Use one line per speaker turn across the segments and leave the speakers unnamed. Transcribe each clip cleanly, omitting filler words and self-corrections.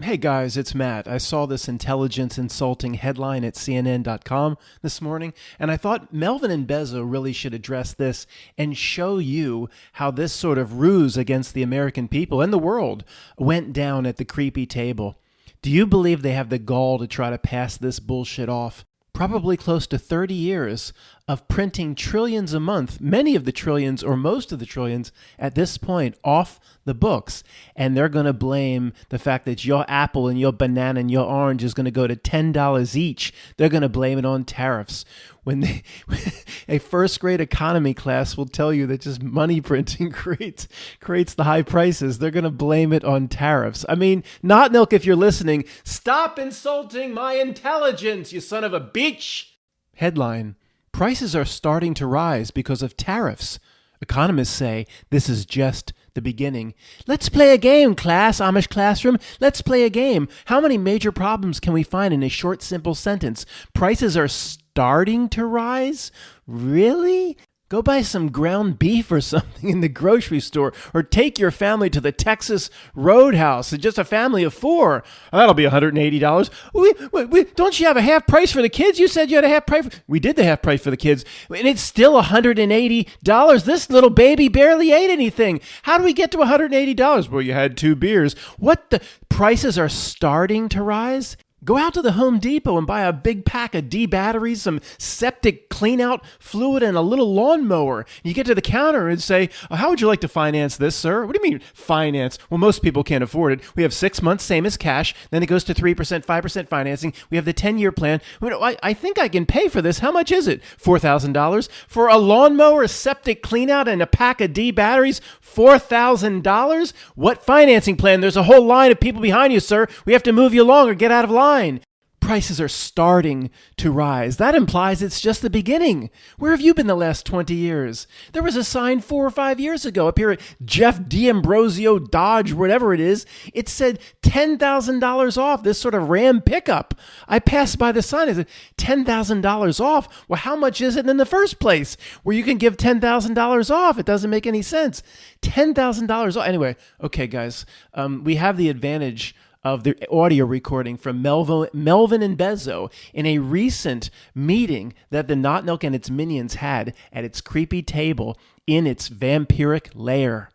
Hey guys, it's Matt. I saw this intelligence insulting headline at CNN.com this morning, and I thought Melvin and Bezo really should address this and show you how this sort of ruse against the American people and the world went down at the creepy table. Do you believe they have the gall to try to pass this bullshit off? Probably close to 30 years of printing trillions a month, many of the trillions or most of the trillions at this point off the books. And they're going to blame the fact that your apple and your banana and your orange is going to go to $10 each. They're going to blame it on tariffs. A first grade economy class will tell you that just money printing creates the high prices. They're going to blame it on tariffs. I mean, Not Milk, if you're listening, stop insulting my intelligence, you son of a bitch. Headline: Prices are starting to rise because of tariffs. Economists say this is just the beginning. Let's play a game, class, Amish classroom. Let's play a game. How many major problems can we find in a short, simple sentence? Prices are starting to rise? Really? Go buy some ground beef or something in the grocery store, or take your family to the Texas Roadhouse. It's just a family of four. That'll be $180. Don't you have a half price for the kids? You said you had a half price. We did the half price for the kids, and it's still $180. This little baby barely ate anything. How do we get to $180? Well, you had 2 beers. What the? Prices are starting to rise? Go out to the Home Depot and buy a big pack of D batteries, some septic clean-out fluid, and a little lawnmower. You get to the counter and say, how would you like to finance this, sir? What do you mean, finance? Well, most people can't afford it. We have 6 months, same as cash. Then it goes to 3%, 5% financing. We have the 10-year plan. I think I can pay for this. How much is it? $4,000. For a lawnmower, a septic clean-out, and a pack of D batteries? $4,000? What financing plan? There's a whole line of people behind you, sir. We have to move you along or get out of line. Prices are starting to rise. That implies it's just the beginning. Where have you been the last 20 years? There was a sign 4 or 5 years ago up here at Jeff D'Ambrosio Dodge, whatever it is. It said $10,000 off, this sort of Ram pickup. I passed by the sign. It said $10,000 off. Well, how much is it in the first place where you can give $10,000 off? It doesn't make any sense. $10,000 off. Anyway, okay, guys, we have the advantage of the audio recording from Melvin and Bezo in a recent meeting that the Not Milk and its minions had at its creepy table in its vampiric lair.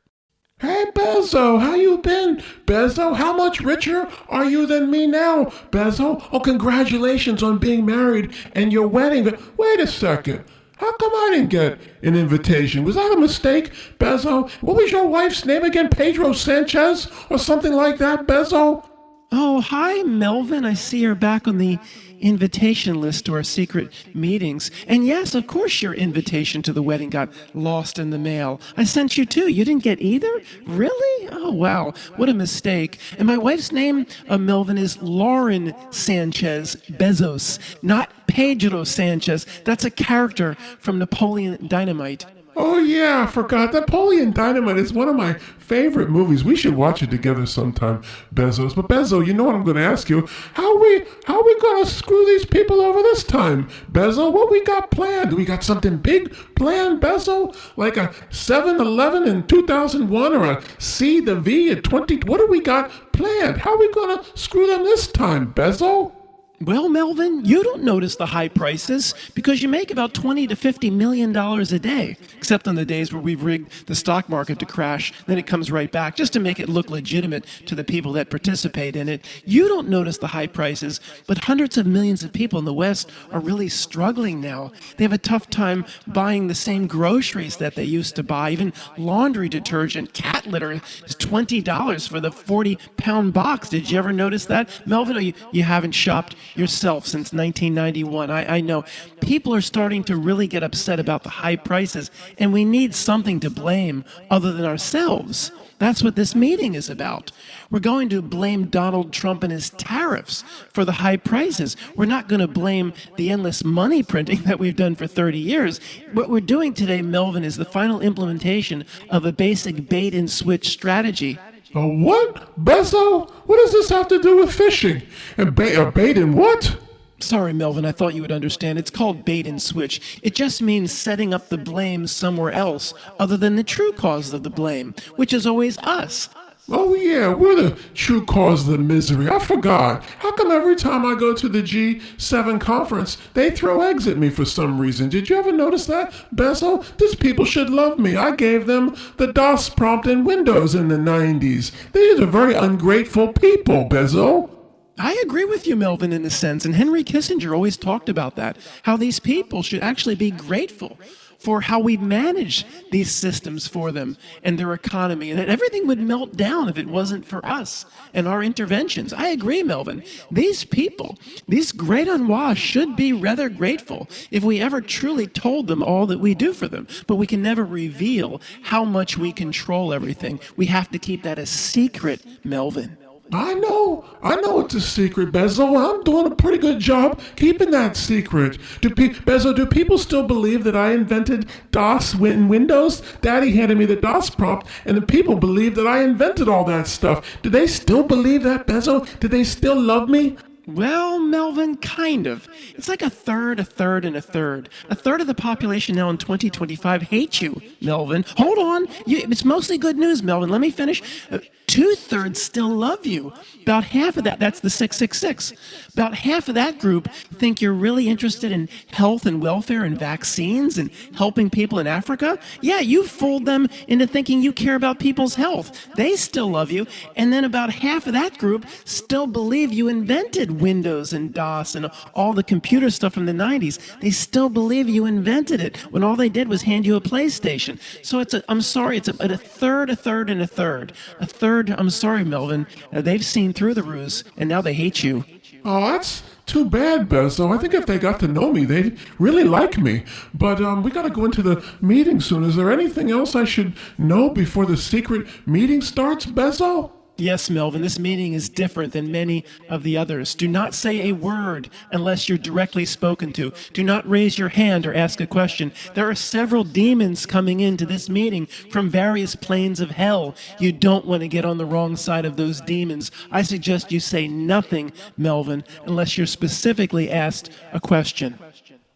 Hey, Bezo, how you been? Bezo, how much richer are you than me now? Bezo, oh, congratulations on being married and your wedding. Wait a second. How come I didn't get an invitation? Was that a mistake, Bezo? What was your wife's name again? Pedro Sanchez or something like that, Bezo?
Oh, hi, Melvin. I see you're back on the invitation list to our secret meetings. And yes, of course your invitation to the wedding got lost in the mail. I sent you too. You didn't get either? Really? Oh, wow. What a mistake. And my wife's name, Melvin, is Lauren Sanchez Bezos, not Pedro Sanchez. That's a character from Napoleon Dynamite.
Oh, yeah, I forgot. Napoleon Dynamite is one of my favorite movies. We should watch it together sometime, Bezos. But Bezo, you know what I'm going to ask you? How are we going to screw these people over this time, Bezo? What we got planned? Do we got something big planned, Bezo? Like a 7-Eleven in 2001 or a C the V at 20? What do we got planned? How are we going to screw them this time, Bezo?
Well, Melvin, you don't notice the high prices because you make about $20 to $50 million a day, except on the days where we've rigged the stock market to crash. Then it comes right back just to make it look legitimate to the people that participate in it. You don't notice the high prices, but hundreds of millions of people in the West are really struggling now. They have a tough time buying the same groceries that they used to buy. Even laundry detergent, cat litter is $20 for the 40-pound box. Did you ever notice that? Melvin, or you haven't shopped yourself since 1991. I know. People are starting to really get upset about the high prices, and we need something to blame other than ourselves. That's what this meeting is about. We're going to blame Donald Trump and his tariffs for the high prices. We're not going to blame the endless money printing that we've done for 30 years. What we're doing today, Melvin, is the final implementation of a basic bait-and-switch strategy.
What? Bezo? What does this have to do with fishing? And bait and what?
Sorry, Melvin, I thought you would understand. It's called bait and switch. It just means setting up the blame somewhere else other than the true cause of the blame, which is always us.
Oh yeah, we're the true cause of the misery. I forgot. How come every time I go to the G7 conference, they throw eggs at me for some reason? Did you ever notice that, Bezo? These people should love me. I gave them the DOS prompt in Windows in the 90s. These are very ungrateful people, Bezo.
I agree with you, Melvin, in a sense. And Henry Kissinger always talked about that, how these people should actually be grateful for how we manage these systems for them and their economy, and that everything would melt down if it wasn't for us and our interventions. I agree, Melvin. These people, these great unwashed, should be rather grateful if we ever truly told them all that we do for them. But we can never reveal how much we control everything. We have to keep that a secret, Melvin.
I know it's a secret, Bezo. I'm doing a pretty good job keeping that secret. Bezo, do people still believe that I invented DOS in Windows? Daddy handed me the DOS prompt, and the people believe that I invented all that stuff. Do they still believe that, Bezo? Do they still love me?
Well, Melvin, kind of. It's like a third, a third, and a third. A third of the population now in 2025 hates you, Melvin. Hold on. It's mostly good news, Melvin. Let me finish. Two-thirds still love you. About half of that, that's the 666. About half of that group think you're really interested in health and welfare and vaccines and helping people in Africa. Yeah, you fooled them into thinking you care about people's health. They still love you. And then about half of that group still believe you invented Windows and DOS and all the computer stuff from the 90s. They still believe you invented it when all they did was hand you a PlayStation. So I'm sorry, it's a third, a third, and a third. A third, I'm sorry, Melvin. They've seen through the ruse, and now they hate you.
Oh, that's too bad, Bezo. I think if they got to know me, they'd really like me. But we got to go into the meeting soon. Is there anything else I should know before the secret meeting starts, Bezo?
Yes, Melvin, this meeting is different than many of the others. Do not say a word unless you're directly spoken to. Do not raise your hand or ask a question. There are several demons coming into this meeting from various planes of hell. You don't want to get on the wrong side of those demons. I suggest you say nothing, Melvin, unless you're specifically asked a question.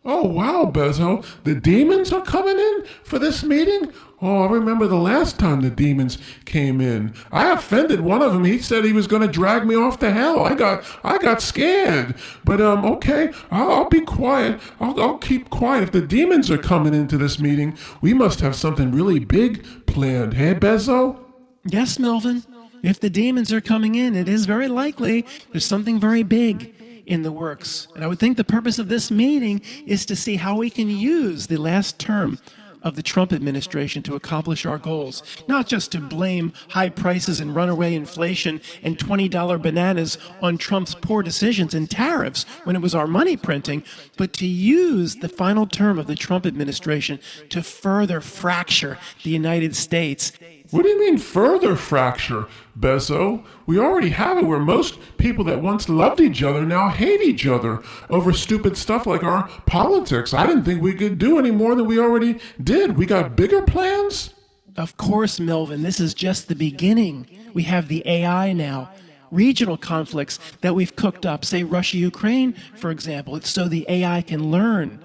Oh, wow, Bezo. The demons are coming in for this meeting? Oh, I remember the last time the demons came in. I offended one of them. He said he was going to drag me off to hell. I got scared. But, okay, I'll be quiet. I'll keep quiet. If the demons are coming into this meeting, we must have something really big planned. Hey, Bezo?
Yes, Melvin. If the demons are coming in, it is very likely there's something very big in the works. And I would think the purpose of this meeting is to see how we can use the last term of the Trump administration to accomplish our goals. Not just to blame high prices and runaway inflation and $20 bananas on Trump's poor decisions and tariffs when it was our money printing, but to use the final term of the Trump administration to further fracture the United States.
What do you mean further fracture, Bezo? We already have it where most people that once loved each other now hate each other over stupid stuff like our politics. I didn't think we could do any more than we already did. We got bigger plans?
Of course, Melvin, this is just the beginning. We have the AI now. Regional conflicts that we've cooked up, say Russia-Ukraine, for example. It's so the AI can learn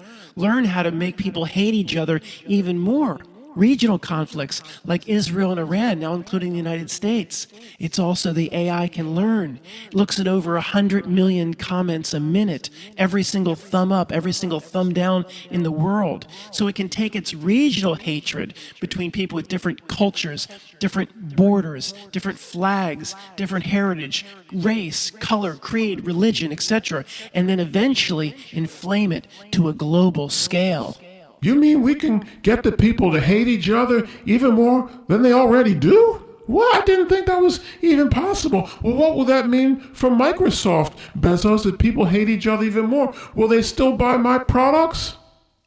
how to make people hate each other even more. Regional conflicts like Israel and Iran, now including the United States. It's also the AI can learn. It looks at over 100 million comments a minute, every single thumb up, every single thumb down in the world. So it can take its regional hatred between people with different cultures, different borders, different flags, different heritage, race, color, creed, religion, etc., and then eventually inflame it to a global scale.
You mean we can get the people to hate each other even more than they already do? Well, I didn't think that was even possible. Well, what will that mean for Microsoft, Bezos, if people hate each other even more? Will they still buy my products?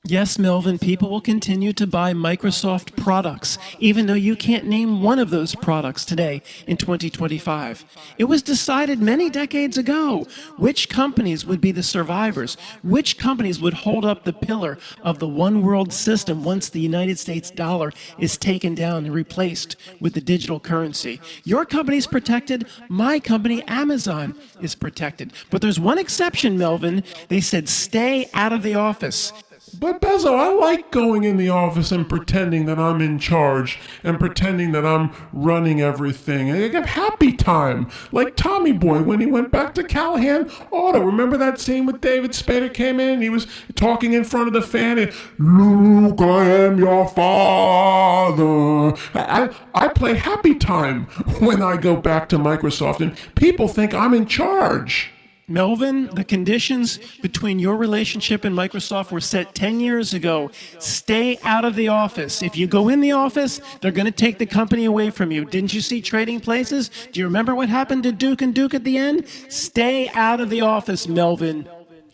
Yes, Melvin, people will continue to buy Microsoft products, even though you can't name one of those products today in 2025. It was decided many decades ago which companies would be the survivors, which companies would hold up the pillar of the one world system once the United States dollar is taken down and replaced with the digital currency. Your company's protected, my company, Amazon, is protected. But there's one exception, Melvin. They said stay out of the office.
But Bezo, I like going in the office and pretending that I'm in charge and pretending that I'm running everything. And I get happy time, like Tommy Boy when he went back to Callahan Auto. Remember that scene with David Spader came in? He was talking in front of the fan. And, Luke, I am your father. I play happy time when I go back to Microsoft, and people think I'm in charge.
Melvin, the conditions between your relationship and Microsoft were set 10 years ago. Stay out of the office. If you go in the office, they're going to take the company away from you. Didn't you see Trading Places? Do you remember what happened to Duke and Duke at the end? Stay out of the office, Melvin.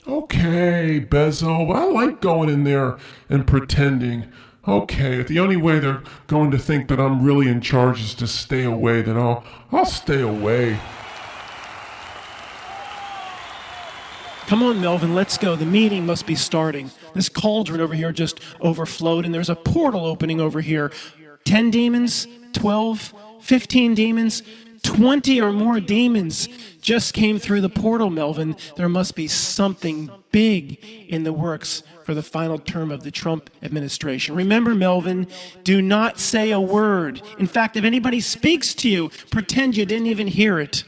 Okay, Bezo, I like going in there and pretending. Okay, if the only way they're going to think that I'm really in charge is to stay away, then I'll stay away.
Come on, Melvin, let's go. The meeting must be starting. This cauldron over here just overflowed, and there's a portal opening over here. 10 demons, 12, 15 demons, 20 or more demons just came through the portal, Melvin. There must be something big in the works for the final term of the Trump administration. Remember, Melvin, do not say a word. In fact, if anybody speaks to you, pretend you didn't even hear it.